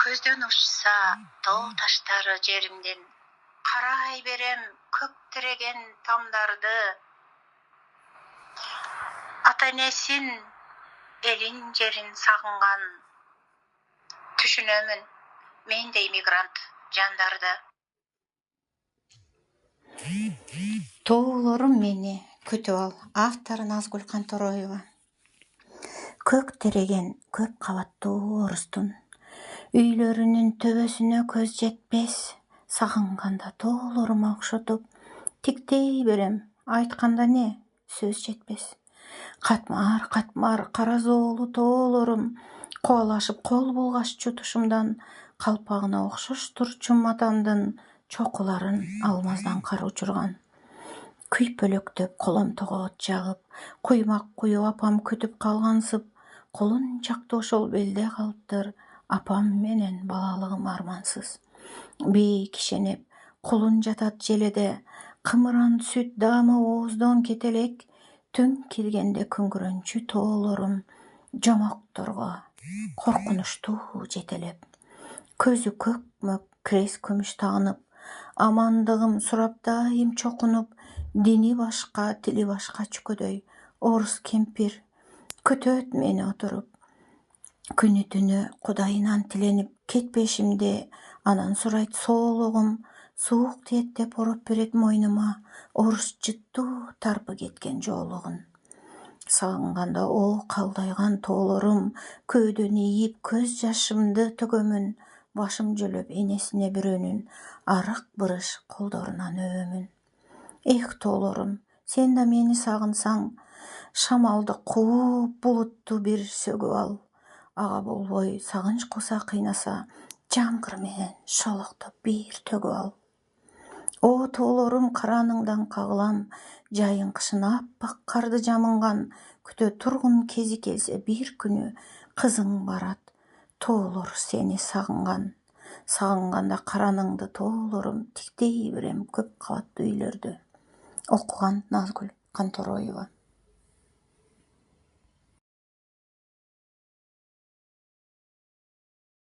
Көзден ұшса тау таштары жерімден, қарай берем көктіреген тамдарды. Ата-енесін, елін жерін сағынған, түшінемін мен де иммигрант жандарды. Тоолорум мени күтүп ал. Автору Назгүл Кантороева. Көк тереген көп кабаттуу орустун үйлөрүнүн төбөсүнө көз жетпес. Сагынганда тоолорума окшотуп тиктей берем. Айтканда не сөз жетпес. Катмар катмар кара зоолу тоолорум кубалашып кол булгаччу тушумдан калпагына окшош турчум атамдын чокуларын алмаздан кар учурган. Күйпөлөктөп коломтого от жагып, куймак куюп апам күтүп калгансып, колун чакты ошол белде калыптыр апам менен балалыгым армансыз. Бийик ишенеп, кулун жатат желеде, кымыран сүт даамы ооздон кете элек, түн киргенде күңгүрөнчү тоолорум жомокторго коркунучтуу жетелеп. Көзү көкмөк крес күмүш тагынып, амандыгым сурап дайым чокунуп, дини башка, тили башка чүкөдөй орус кемпир күтөт мени отуруп. Күнү түнү Кудайынан тиленип кетпешимди анан сурайт соолугум, суук тиет деп ороп берет мойнума орус жыттуу тарпы кеткен жоолугун. Сагынганда о калдайган тоолорум көөдөн ийип көз жашымды төгөмүн, башым жөлөп энесине бирөөнүн арык бырыш колдорунан өбөмүн. Эх тоолорум, сен да мени сагынсаң, шамалды кууп булутту бир сөгүп ал. Ага болбой сагынч куса кыйнаса, жамгыр менен шолоктоп бир төгүп ал. О тоолорум, караныңдан кагылам, жайын кышын аппак карды жамынган, күтө тургун кези келсе бир күнү кызың барат, тоолор сени сагынган. Сагынганда караныңды тоолорум, тиктей берем көп кабаттуу үйлөрдү. Окуган Назгүл Кантороева.